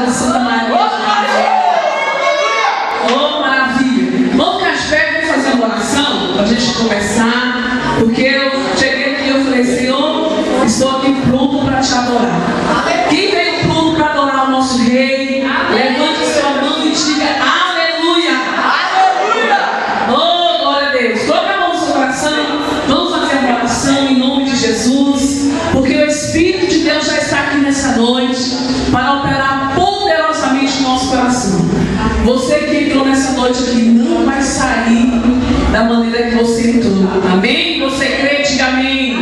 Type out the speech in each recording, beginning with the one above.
Senhora de Santa Maria. Oh, maravilha. Vamos ficar de pé, vamos fazer uma oração para a gente conversar, porque eu cheguei aqui e eu falei: Senhor, estou aqui pronto para te adorar. Quem veio pronto para adorar o nosso Rei, levante sua mão e diga aleluia. Aleluia. Oh, glória a Deus. Coloca a mão no seu coração. Vamos fazer uma oração em nome de Jesus, porque o Espírito de Deus já está aqui nessa noite para operar poderosamente no nosso coração. Você que entrou nessa noite aqui não vai sair da maneira que você entrou. Amém? Você crê? Diga amém.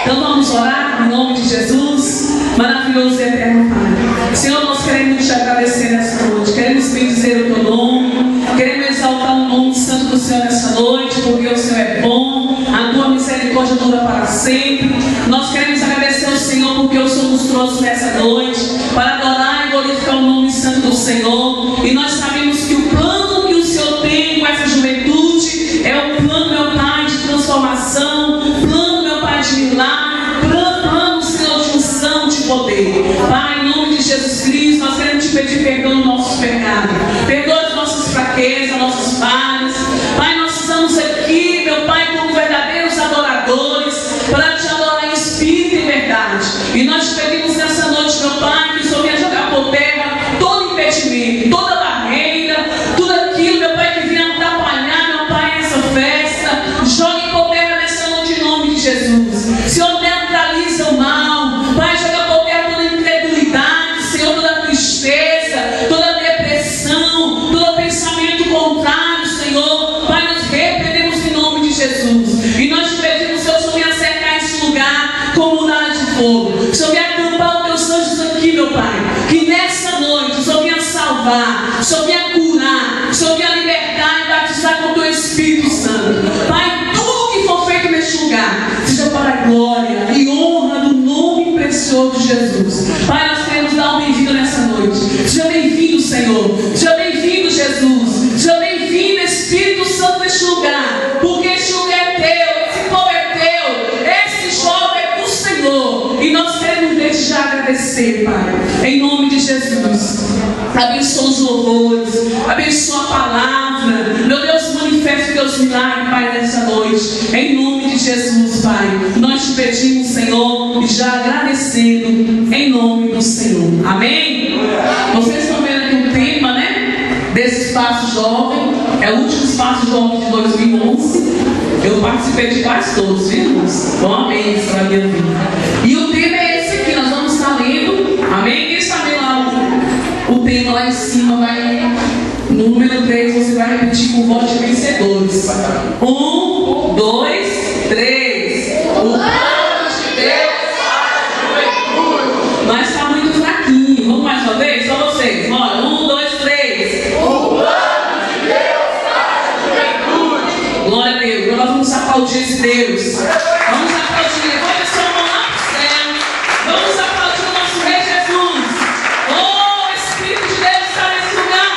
Então vamos orar em nome de Jesus. Maravilhoso e eterno Pai, Senhor, nós queremos te agradecer nessa noite, queremos bendizer o teu nome, queremos exaltar o nome santo do Senhor nessa noite, porque o Senhor é bom, a tua misericórdia dura para sempre. Nós queremos agradecer ao Senhor porque o Senhor nos trouxe nessa noite para adorar e glorificar o nome santo do Senhor. E nós sabemos que o plano que o Senhor tem com essa juventude é o plano, meu Pai, de transformação, plano, meu Pai, de milagre, plano, Senhor, de unção, de poder. Pai, em nome de Jesus Cristo, nós queremos te pedir perdão dos nossos pecados, perdoa as nossas fraquezas, nossas falhas. Pai, nós estamos aqui, meu Pai, como verdadeiros adoradores, para te adorar em espírito e em verdade. E nós te pedimos nessa noite, meu Pai, que o Senhor venha jogar por terra todo impedimento, toda barreira, tudo aquilo, meu Pai, que venha atrapalhar, meu Pai, essa festa. Jogue por terra nessa noite em nome de Jesus. Senhor, neutraliza o mal. Pai, joga por terra toda incredulidade, Senhor, toda tristeza, toda depressão, todo pensamento contrário, Senhor. Pai, nós repreendemos em nome de Jesus. E nós te pedimos, Senhor, que o Senhor venha cercar esse lugar com muralha de fogo. Que o Senhor venha acampar os teus anjos aqui, meu Pai. Que nessa noite o Senhor venha salvar, o Senhor venha curar, o Senhor venha libertar e batizar com o teu Espírito Santo. Pai, tudo que for feito neste lugar seja para a glória e honra do nome precioso de Jesus. Pai, nós queremos dar uma bem-vinda nessa noite. Seja bem-vindo, Senhor. Seja bem-vindo, Jesus. Seja bem-vindo, Espírito Santo, neste lugar. Porque este lugar é teu, esse povo é teu, esse jovem é do Senhor. E nós queremos desde já agradecer, Pai, em nome de Jesus. Abençoa os louvores, abençoa a palavra. Meu Deus, manifesta os teus milagres, Pai, nessa noite. Em nome de Jesus, Pai, nós te pedimos, Senhor, e já agradecendo em nome do Senhor. Amém? Vocês estão vendo aqui o tema, né? Desse espaço jovem. É o último espaço jovem de 2011. Eu participei de quase todos, viu, irmãos? Bom, amém, isso para a minha vida. E o tema é esse aqui, nós vamos estar lendo. Amém? Quem está vendo lá o tema lá em cima? Vai no número 3, você vai repetir com voz de vencedores. 1, 2, 3. O plano de Deus para a juventude. Mas está muito fraquinho. Vamos mais uma vez? Só vocês. Bora. 1, 2, 3. O plano de Deus para a juventude. Glória a Deus. Então nós vamos aplaudir esse Deus. Vamos aplaudir. Levanta sua mão lá para o céu. Vamos aplaudir o nosso Rei Jesus. Oh, o Espírito de Deus está nesse lugar.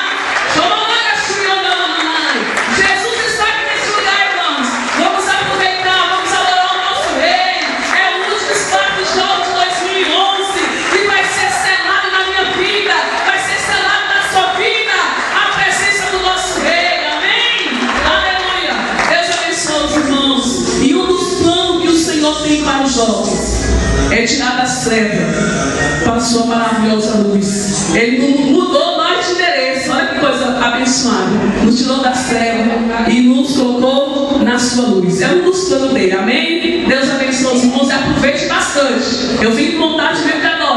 Jesus está aqui nesse lugar, irmãos. Vamos aproveitar, vamos adorar o nosso Rei. É o último espaço jovem de 2011 que vai ser selado na minha vida, vai ser selado na sua vida, a presença do nosso Rei. Amém? Aleluia. Deus abençoe os irmãos. E um dos planos que o Senhor tem para os jovens é tirar das trevas para a sua maravilhosa luz. Ele mudou nós de endereço. Olha que coisa abençoada. Nos tirou das trevas e nos colocou na sua luz. É um dos planos dele. Amém? Deus abençoe os irmãos e aproveite bastante. Eu vim com vontade de ver que adora.